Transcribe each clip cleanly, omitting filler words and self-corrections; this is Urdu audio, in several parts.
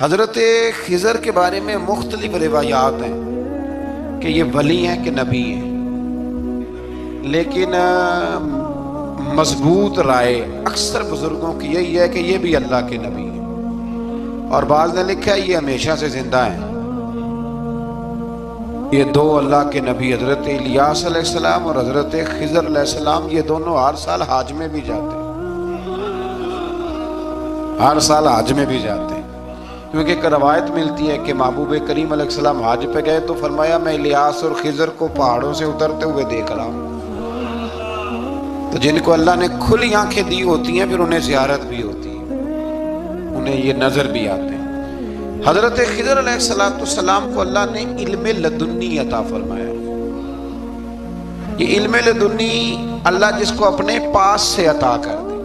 حضرت خضر کے بارے میں مختلف روایات ہیں کہ یہ ولی ہیں کہ نبی ہیں، لیکن مضبوط رائے اکثر بزرگوں کی یہی ہے کہ یہ بھی اللہ کے نبی ہیں، اور بعض نے لکھا ہے یہ ہمیشہ سے زندہ ہیں۔ یہ دو اللہ کے نبی حضرت الیاس علیہ السلام اور حضرت خضر علیہ السلام، یہ دونوں ہر سال حج میں بھی جاتے ہیں، ہر سال حج میں بھی جاتے ہیں، کیونکہ ایک روایت ملتی ہے کہ محبوب کریم علیہ السلام حج پہ گئے تو فرمایا میں الیاس اور خضر کو پہاڑوں سے اترتے ہوئے دیکھ رہا ہوں۔ تو جن کو اللہ نے کھلی آنکھیں دی ہوتی ہیں پھر انہیں زیارت بھی ہوتی ہے، انہیں یہ نظر بھی آتے ہیں۔ حضرت خضر علیہ السلام کو اللہ نے علم لدنی عطا فرمایا۔ یہ علم لدنی اللہ جس کو اپنے پاس سے عطا کر دے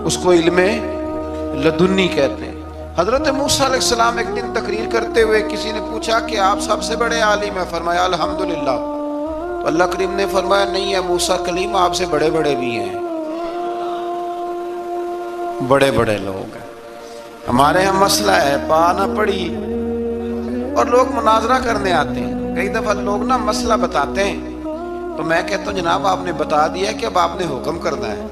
اس کو علم لدنی کہتے ہیں۔ حضرت موسیٰ علیہ السلام ایک دن تقریر کرتے ہوئے کسی نے پوچھا کہ آپ سب سے بڑے عالم ہیں، فرمایا الحمدللہ۔ تو اللہ کریم نے فرمایا نہیں ہے موسیٰ کلیم، آپ سے بڑے بڑے بھی ہیں، بڑے بڑے لوگ ہیں۔ ہمارے یہاں مسئلہ ہے پا نہ پڑی اور لوگ مناظرہ کرنے آتے ہیں، کئی دفعہ لوگ نا مسئلہ بتاتے ہیں تو میں کہتا ہوں جناب آپ نے بتا دیا کہ اب آپ نے حکم کرنا ہے،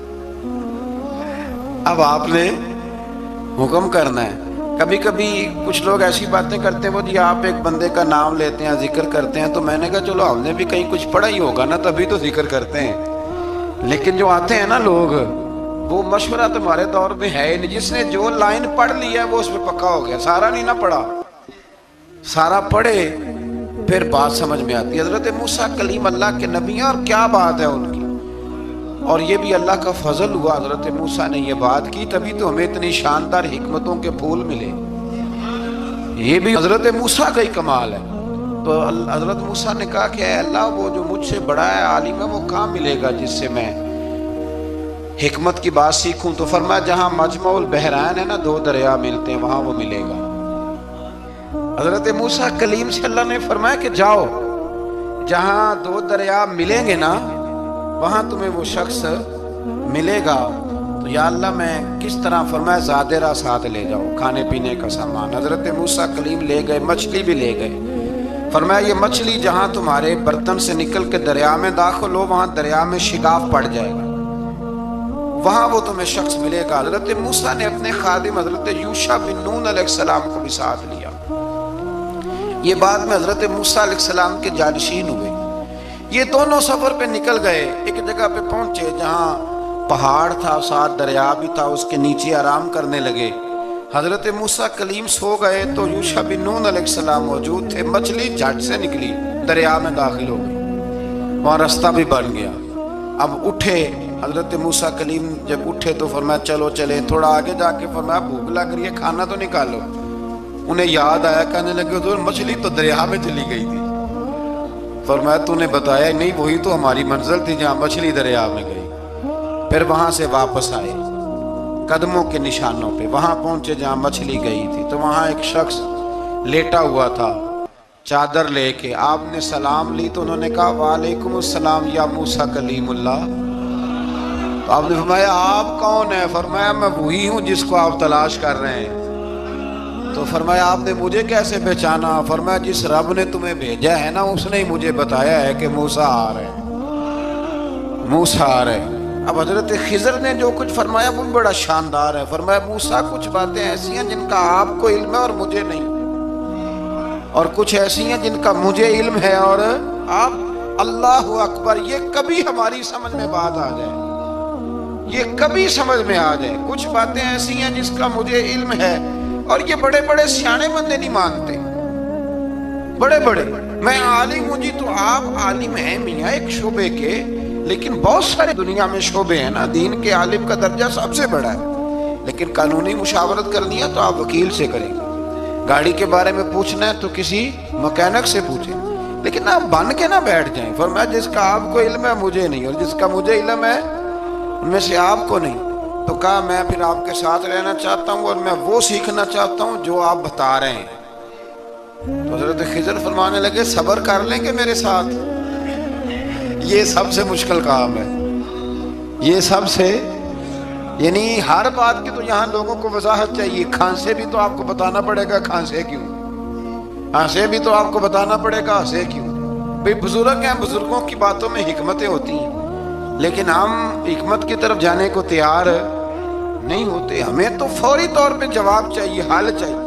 اب آپ نے حکم کرنا ہے۔ کبھی کبھی کچھ لوگ ایسی باتیں کرتے ہیں وہ جی آپ ایک بندے کا نام لیتے ہیں ذکر کرتے ہیں، تو میں نے کہا چلو ہم نے بھی کہیں کچھ پڑھا ہی ہوگا نا تبھی تو ذکر کرتے ہیں، لیکن جو آتے ہیں نا لوگ وہ مشورہ تمہارے دور میں ہے ہی نہیں، جس نے جو لائن پڑھ لی ہے وہ اس پہ پکا ہو گیا، سارا نہیں نہ پڑھا، سارا پڑھے پھر بات سمجھ میں آتی ہے۔ حضرت موسیٰ کلیم اللہ کے نبی ہیں اور کیا بات ہے ان کی، اور یہ بھی اللہ کا فضل ہوا حضرت موسیٰ نے یہ بات کی تبھی تو ہمیں اتنی شاندار حکمتوں کے پھول ملے، یہ بھی حضرت موسیٰ کا ہی کمال ہے۔ تو حضرت موسیٰ نے کہا کہ اے اللہ وہ جو مجھ سے بڑا ہے عالم ہے وہ کہاں ملے گا جس سے میں حکمت کی بات سیکھوں؟ تو فرمایا جہاں مجمع البحرین ہے نا، دو دریا ملتے ہیں وہاں وہ ملے گا۔ حضرت موسیٰ کلیم سے اللہ نے فرمایا کہ جاؤ جہاں دو دریا ملیں گے نا وہاں تمہیں وہ شخص ملے گا۔ تو یا اللہ میں کس طرح؟ فرمایا زادرہ ساتھ لے جاؤ، کھانے پینے کا سامان۔ حضرت موسیٰ کلیم لے گئے، مچھلی بھی لے گئے۔ فرمایا یہ مچھلی جہاں تمہارے برتن سے نکل کے دریا میں داخل ہو وہاں دریا میں شگاف پڑ جائے گا، وہاں وہ تمہیں شخص ملے گا۔ حضرت موسیٰ نے اپنے خادم حضرت یوشع بن نون علیہ السلام کو بھی ساتھ لیا۔ یہ بعد میں حضرت موسیٰ علیہ السلام کے جانشین ہوئے۔ یہ دونوں سفر پہ نکل گئے، ایک جگہ پہ پہنچے جہاں پہاڑ تھا، ساتھ دریا بھی تھا، اس کے نیچے آرام کرنے لگے۔ حضرت موسیٰ کلیم سو گئے تو یوشع بن نون علیہ السلام موجود تھے، مچھلی جھٹ سے نکلی، دریا میں داخل ہو گئی، وہاں رستہ بھی بن گیا۔ اب اٹھے حضرت موسیٰ کلیم، جب اٹھے تو فرمایا چلو چلے، تھوڑا آگے جا کے فرمایا بھوک لگ رہی ہے کھانا تو نکالو۔ انہیں یاد آیا، کہنے لگے حضور مچھلی تو دریا میں چلی گئی تھی۔ فرمایا تو نے بتایا نہیں، وہی تو ہماری منزل تھی جہاں مچھلی دریا میں گئی۔ پھر وہاں سے واپس آئے قدموں کے نشانوں پہ، وہاں پہنچے جہاں مچھلی گئی تھی تو وہاں ایک شخص لیٹا ہوا تھا چادر لے کے۔ آپ نے سلام لی تو انہوں نے کہا وعلیکم السلام یا موسیٰ کلیم اللہ۔ تو آپ نے فرمایا آپ کون ہیں؟ فرمایا میں وہی ہوں جس کو آپ تلاش کر رہے ہیں۔ تو فرمایا آپ نے مجھے کیسے پہچانا؟ فرمایا جس رب نے تمہیں بھیجا ہے نا اس نے ہی مجھے بتایا ہے کہ موسیٰ آ رہے ہیں، موسیٰ آ رہے ہیں۔ اب حضرت خضر نے جو کچھ فرمایا وہ بڑا شاندار ہے۔ فرمایا موسیٰ کچھ باتیں ایسی ہیں جن کا آپ کو علم ہے اور مجھے نہیں، اور کچھ ایسی ہیں جن کا مجھے علم ہے اور آپ۔ اللہ اکبر، یہ کبھی ہماری سمجھ میں بات آ جائے، یہ کبھی سمجھ میں آ جائے۔ کچھ باتیں ایسی ہیں جس کا مجھے علم ہے اور یہ بڑے بڑے سیانے بندے نہیں مانتے، بڑے بڑے میں عالم ہوں جی، تو آپ عالم ہیں میاں ایک شعبے کے، لیکن بہت سارے دنیا میں شعبے ہیں نا، دین کے عالم کا درجہ سب سے بڑا ہے، لیکن قانونی مشاورت کرنی ہے تو آپ وکیل سے کریں گے، گاڑی کے بارے میں پوچھنا ہے تو کسی مکینک سے پوچھیں، لیکن آپ بن کے نہ بیٹھ جائیں۔ فرمایا جس کا آپ کو علم ہے مجھے نہیں، اور جس کا مجھے علم ہے ان میں سے آپ کو نہیں۔ تو کہا میں پھر آپ کے ساتھ رہنا چاہتا ہوں اور میں وہ سیکھنا چاہتا ہوں جو آپ بتا رہے ہیں۔ تو حضرت خضر فرمانے لگے صبر کر لیں گے میرے ساتھ، یہ سب سے مشکل کام ہے، یہ سب سے یعنی ہر بات کی تو یہاں لوگوں کو وضاحت چاہیے. کھانسے بھی تو آپ کو بتانا پڑے گا کھانسے کیوں, ہنسے بھی تو آپ کو بتانا پڑے گا ہنسے کیوں. بھئی بزرگ ہیں, بزرگوں کی باتوں میں حکمتیں ہوتی ہیں, لیکن ہم حکمت کی طرف جانے کو تیار نہیں ہوتے. ہمیں تو فوری طور پہ جواب چاہیے, حل چاہیے.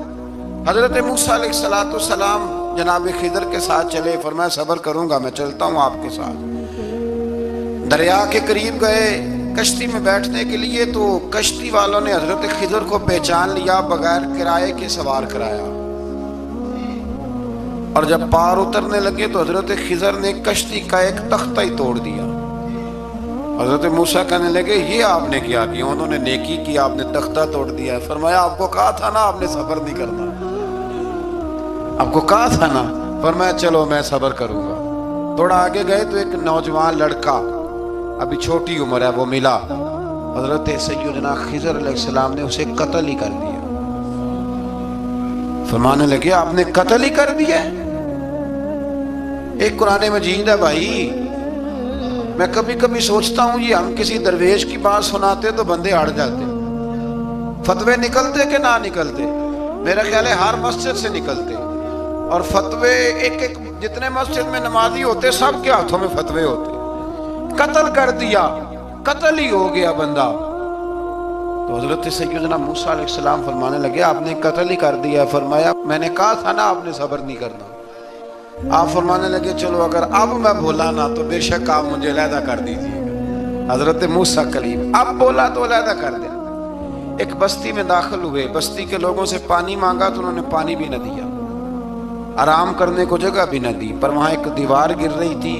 حضرت موسیٰ علیہ السلام جناب خضر کے ساتھ چلے, فرمایا صبر کروں گا, میں چلتا ہوں آپ کے ساتھ. دریا کے قریب گئے کشتی میں بیٹھنے کے لیے, تو کشتی والوں نے حضرت خضر کو پہچان لیا, بغیر کرائے کے سوار کرایا. اور جب پار اترنے لگے تو حضرت خضر نے کشتی کا ایک تختہ ہی توڑ دیا. حضرت موسیٰ کہنے لگے یہ آپ نے کیا کیا؟ انہوں نے نیکی کی, آپ نے تختہ توڑ دیا. فرمایا آپ کو کہا تھا نا آپ نے صبر نہیں کرنا, آپ کو کہا تھا نا. فرمایا چلو میں صبر کروں گا. تھوڑا آگے گئے تو ایک نوجوان لڑکا, ابھی چھوٹی عمر ہے, وہ ملا. حضرت سیدنا خضر علیہ السلام نے اسے قتل ہی کر دیا. فرمانے لگے آپ نے قتل ہی کر دیا؟ ایک قرآن مجید ہے بھائی. میں کبھی کبھی سوچتا ہوں یہ ہم کسی درویش کی بات سناتے تو بندے اڑ جاتے, فتوے نکلتے کہ نہ نکلتے. میرا خیال ہے ہر مسجد سے نکلتے, اور فتوے ایک ایک جتنے مسجد میں نمازی ہوتے سب کے ہاتھوں میں فتوے ہوتے. قتل کر دیا, قتل ہی ہو گیا بندہ. تو حضرت سیدنا موسیٰ علیہ السلام فرمانے لگے آپ نے قتل ہی کر دیا. فرمایا میں نے کہا تھا نا آپ نے صبر نہیں کرنا. آپ فرمانے لگے چلو اگر اب میں بولا نا تو بے شک آپ مجھے علیحدہ کر دیجیے گا. حضرت موسیٰ کلیم اب بولا تو علیحدہ کر دیا. ایک بستی میں داخل ہوئے, بستی کے لوگوں سے پانی مانگا تو انہوں نے پانی بھی نہ دیا, آرام کرنے کو جگہ بھی نہ دی. پر وہاں ایک دیوار گر رہی تھی,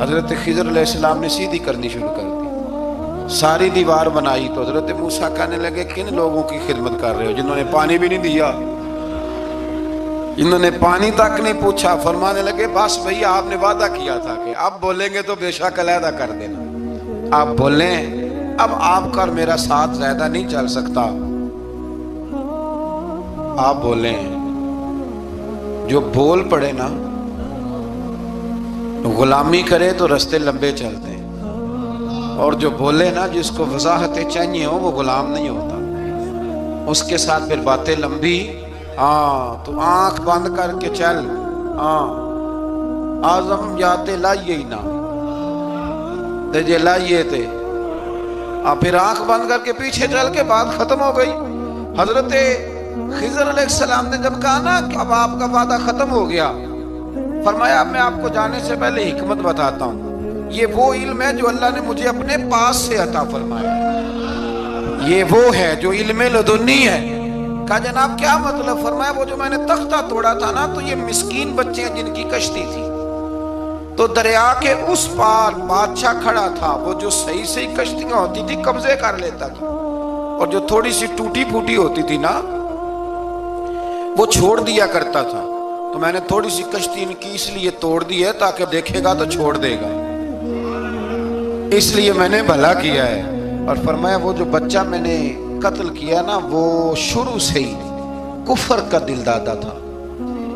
حضرت خضر علیہ السلام نے سیدھی کرنی شروع کر دی. ساری دیوار بنائی. تو حضرت موسیٰ کہنے لگے کن لوگوں کی خدمت کر رہے ہو جنہوں نے پانی بھی نہیں دیا, انہوں نے پانی تک نہیں پوچھا. فرمانے لگے بس بھئی آپ نے وعدہ کیا تھا کہ اب بولیں گے تو بے شک علیحدہ کر دینا. آپ بولیں, اب آپ کا اور میرا ساتھ زیادہ نہیں چل سکتا. آپ بولیں, جو بول پڑے نا غلامی کرے تو رستے لمبے چلتے ہیں, اور جو بولے نا جس کو وضاحتیں چاہیے ہو وہ غلام نہیں ہوتا, اس کے ساتھ پھر باتیں لمبی. ہاں تو آنکھ بند کر کے چل, آزم جاتے لائیے ہی نہ تجھے لائیے تھے, پھر آنکھ بند کر کے پیچھے چل کے بات ختم ہو گئی. حضرت خضر علیہ السلام نے جب کہا نا کہ اب آپ کا وعدہ ختم ہو گیا, فرمایا اب میں آپ کو جانے سے پہلے حکمت بتاتا ہوں. یہ وہ علم ہے جو اللہ نے مجھے اپنے پاس سے عطا فرمایا, یہ وہ ہے جو علم لدنی ہے. کہا جناب کیا مطلب؟ فرمایا وہ جو میں نے تختہ توڑا تھا نا, تو یہ مسکین بچے ہیں جن کی کشتی تھی, تو دریا کے اس پار بادشاہ کھڑا تھا, وہ جو صحیح صحیح کشتیاں ہوتی تھی قبضے کر لیتا تھا, اور جو تھوڑی سی ٹوٹی پھوٹی ہوتی تھی نا وہ چھوڑ دیا کرتا تھا. تو میں نے تھوڑی سی کشتی ان کی اس لیے توڑ دی ہے تاکہ دیکھے گا تو چھوڑ دے گا, اس لیے میں نے بھلا کیا ہے. اور فرمایا وہ جو بچہ میں نے قتل کیا نا وہ شروع سے ہی کفر کا دل دادا تھا,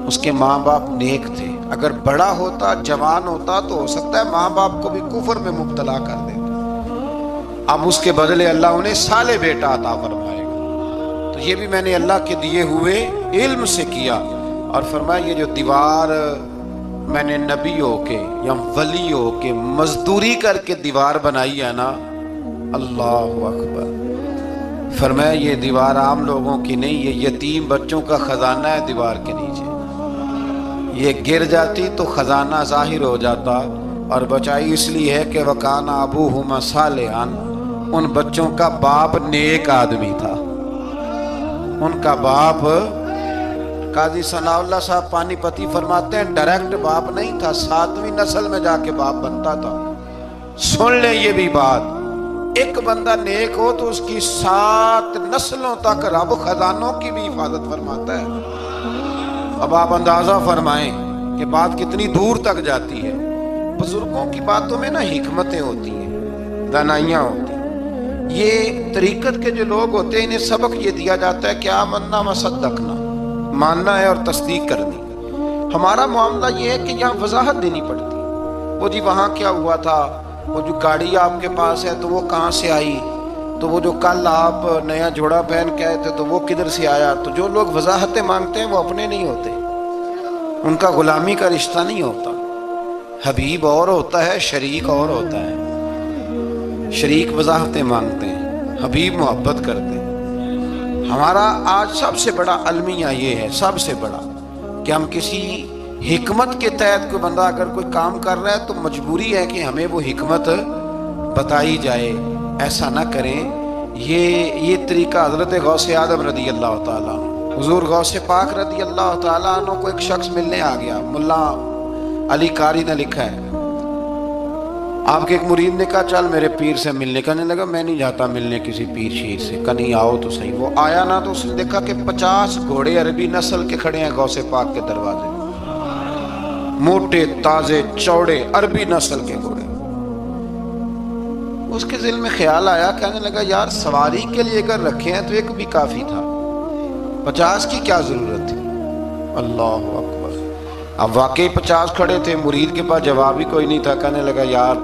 اس کے ماں باپ نیک تھے. اگر بڑا ہوتا جوان ہوتا تو ہو سکتا ہے ماں باپ کو بھی کفر میں مبتلا کر دیتا. اب اس کے بدلے اللہ انہیں صالح بیٹا عطا فرمائے گا. تو یہ بھی میں نے اللہ کے دیے ہوئے علم سے کیا. اور فرمایا یہ جو دیوار میں نے نبی ہو کے یا ولی ہو کے مزدوری کر کے دیوار بنائی ہے نا, اللہ اکبر, فرمایا یہ دیوار عام لوگوں کی نہیں, یہ یتیم بچوں کا خزانہ ہے دیوار کے نیچے. یہ گر جاتی تو خزانہ ظاہر ہو جاتا, اور بچائی اس لیے ہے کہ وَكَانَ أَبُوهُمَا صَالِحًا, ان بچوں کا باپ نیک آدمی تھا. ان کا باپ, قاضی ثناء اللہ صاحب پانی پتی فرماتے ہیں ڈائریکٹ باپ نہیں تھا, 7ویں نسل میں جا کے باپ بنتا تھا. سن لیں یہ بھی بات, ایک بندہ نیک ہو تو اس کی 7 نسلوں تک رب خزانوں کی بھی حفاظت فرماتا ہے. اب آپ اندازہ فرمائیں کہ بات کتنی دور تک جاتی ہے. بزرگوں کی باتوں میں نا حکمتیں ہوتی ہیں, دانائیاں ہوتی ہیں. یہ طریقت کے جو لوگ ہوتے ہیں انہیں سبق یہ دیا جاتا ہے کہ آمنا وصدقنا, ماننا ہے اور تصدیق کرنی. ہمارا معاملہ یہ ہے کہ یہاں وضاحت دینی پڑتی. وہ جی وہاں کیا ہوا تھا, وہ جو گاڑی آپ کے پاس ہے تو وہ کہاں سے آئی, تو وہ جو کل آپ نیا جوڑا پہن کے آئے تھے تو وہ کدھر سے آیا؟ تو جو لوگ وضاحتیں مانگتے ہیں وہ اپنے نہیں ہوتے، ان کا غلامی کا رشتہ نہیں ہوتا۔ حبیب اور ہوتا ہے، شریک اور ہوتا ہے۔ شریک وضاحتیں مانگتے ہیں، حبیب محبت کرتے ہیں۔ ہمارا آج سب سے بڑا المیہ یہ ہے، سب سے بڑا، کہ ہم کسی حکمت کے تحت کوئی بندہ اگر کوئی کام کر رہا ہے تو مجبوری ہے کہ ہمیں وہ حکمت بتائی جائے۔ ایسا نہ کریں۔ یہ طریقہ حضرت غوث اعظم رضی اللہ تعالیٰ عنہ، حضور غوث پاک رضی اللہ تعالیٰ عنہ کو ایک شخص ملنے آ گیا۔ ملا علی قاری نے لکھا ہے، آپ کے ایک مرید نے کہا چل میرے پیر سے ملنے، کہنے لگا میں نہیں جاتا ملنے کسی پیر شیر سے، کہ نہیں آؤ تو صحیح۔ وہ آیا نا تو اس نے دیکھا کہ 50 گھوڑے عربی نسل کے کھڑے ہیں غوث پاک کے دروازے، موٹے تازے چوڑے عربی نسل کے گھوڑے۔ اس کے دل میں خیال آیا، کہنے لگا یار سواری کے لیے اگر رکھے ہیں تو ایک بھی کافی تھا، 50 کی کیا ضرورت تھی؟ اللہ اکبر۔ اب واقعی 50 کھڑے تھے، مرید کے پاس جواب ہی کوئی نہیں تھا، کہنے لگا یار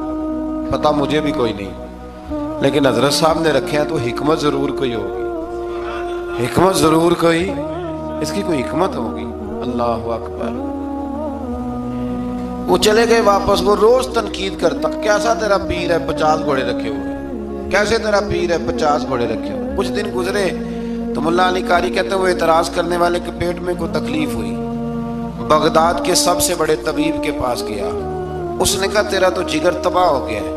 پتہ مجھے بھی کوئی نہیں، لیکن حضرت صاحب نے رکھے ہیں تو حکمت ضرور کوئی ہوگی، حکمت ضرور کوئی، اس کی کوئی حکمت ہوگی۔ اللہ اکبر۔ وہ چلے گئے واپس۔ وہ روز تنقید کرتا، کیسا تیرا پیر ہے 50 گھوڑے رکھے ہوئے، کیسے تیرا پیر ہے 50 گھوڑے رکھے ہوئے۔ کچھ دن گزرے تو ملا علی قاری کہتے ہیں وہ اعتراض کرنے والے کے پیٹ میں کوئی تکلیف ہوئی، بغداد کے سب سے بڑے طبیب کے پاس گیا۔ اس نے کہا تیرا تو جگر تباہ ہو گیا ہے،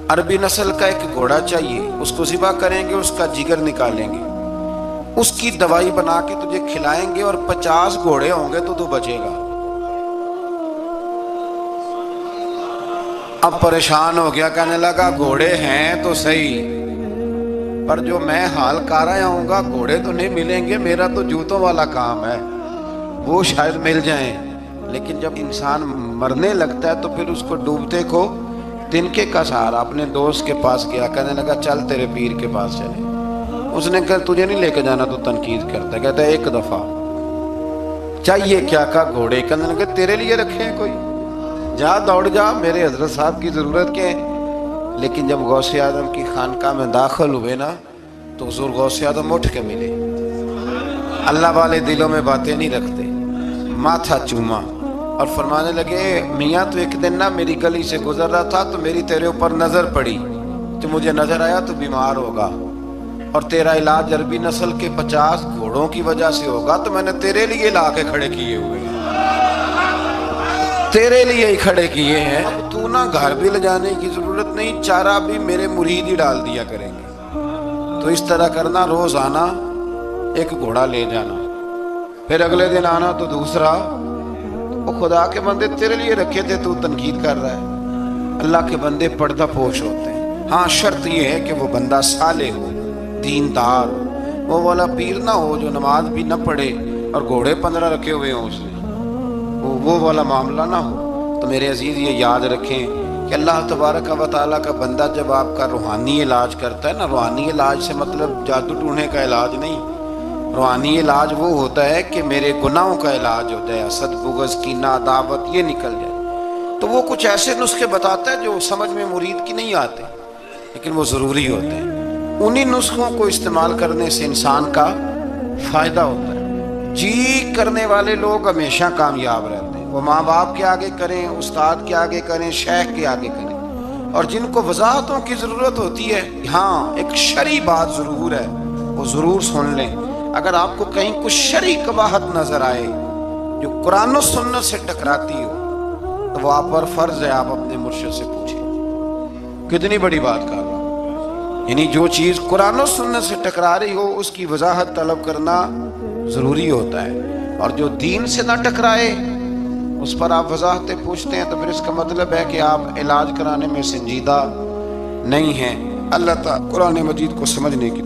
عربی نسل کا ایک گھوڑا چاہیے، اس کو ذبح کریں گے، اس کا جگر نکالیں گے، اس کی دوائی بنا کے تجھے کھلائیں گے اور 50 گھوڑے ہوں گے تو بچے گا۔ اب پریشان ہو گیا، کہنے لگا گھوڑے ہیں تو صحیح، پر جو میں حال کر رہا ہوں گا گھوڑے تو نہیں ملیں گے، میرا تو جوتوں والا کام ہے، وہ شاید مل جائیں۔ لیکن جب انسان مرنے لگتا ہے تو پھر اس کو ڈوبتے کو تنکے کا سہارا۔ اپنے دوست کے پاس گیا، کہنے لگا چل تیرے پیر کے پاس چلے۔ اس نے کہا تجھے نہیں لے کے جانا، تو تنقید کرتا ہے، کہتا ہے ایک دفعہ چاہیے کیا کہا گھوڑے، کہنے لگا تیرے لیے رکھے ہیں کوئی، جا دوڑ جا، میرے حضرت صاحب کی ضرورت کیا ہے۔ لیکن جب غوث اعظم کی خانقاہ میں داخل ہوئے نا تو حضور غوث اعظم اٹھ کے ملے۔ اللہ والے دلوں میں باتیں نہیں رکھتے، ماتھا چوما اور فرمانے لگے میاں تو ایک دن نا میری گلی سے گزر رہا تھا تو میری تیرے اوپر نظر پڑی، تو مجھے نظر آیا تو بیمار ہوگا اور تیرا علاج عربی نسل کے 50 گھوڑوں کی وجہ سے ہوگا، تو میں نے تیرے لیے لا کے کھڑے کیے ہوئے، تیرے لیے ہی کھڑے کیے ہیں۔ اب تو نہ گھر بھی لے جانے کی ضرورت نہیں، چارہ بھی میرے مرید ہی ڈال دیا کریں گے۔ تو اس طرح کرنا، روز آنا ایک گھوڑا لے جانا، پھر اگلے دن آنا تو دوسرا۔ وہ خدا کے بندے تیرے لیے رکھے تھے، تو تنقید کر رہا ہے۔ اللہ کے بندے پردہ پوش ہوتے ہیں۔ ہاں شرط یہ ہے کہ وہ بندہ صالح ہو، دیندار ہو، وہ والا پیر نہ ہو جو نماز بھی نہ پڑھے اور گھوڑے 15 رکھے ہوئے ہوں اس نے، وہ والا معاملہ نہ ہو۔ تو میرے عزیز یہ یاد رکھیں کہ اللہ تبارک و تعالیٰ کا بندہ جب آپ کا روحانی علاج کرتا ہے نا، روحانی علاج سے مطلب جادو ٹونے کا علاج نہیں، روحانی علاج وہ ہوتا ہے کہ میرے گناہوں کا علاج ہو جائے، حسد بغض کینہ عداوت یہ نکل جائے، تو وہ کچھ ایسے نسخے بتاتا ہے جو سمجھ میں مرید کی نہیں آتے، لیکن وہ ضروری ہوتے ہیں۔ انہی نسخوں کو استعمال کرنے سے انسان کا فائدہ ہوتا ہے۔ جی کرنے والے لوگ ہمیشہ کامیاب رہتے ہیں، وہ ماں باپ کے آگے کریں، استاد کے آگے کریں، شیخ کے آگے کریں، اور جن کو وضاحتوں کی ضرورت ہوتی ہے، ہاں ایک شرعی بات ضرور ہے، وہ ضرور سن لیں۔ اگر آپ کو کہیں کچھ شرعی قباحت نظر آئے جو قرآن و سنت سے ٹکراتی ہو تو وہ آپ پر فرض ہے آپ اپنے مرشد سے پوچھیں۔ کتنی بڑی بات کر رہا ہوں، یعنی جو چیز قرآن و سنت سے ٹکرا رہی ہو اس کی وضاحت طلب کرنا ضروری ہوتا ہے، اور جو دین سے نہ ٹکرائے اس پر آپ وضاحتیں پوچھتے ہیں تو پھر اس کا مطلب ہے کہ آپ علاج کرانے میں سنجیدہ نہیں ہیں۔ اللہ تعالیٰ قرآن مجید کو سمجھنے کی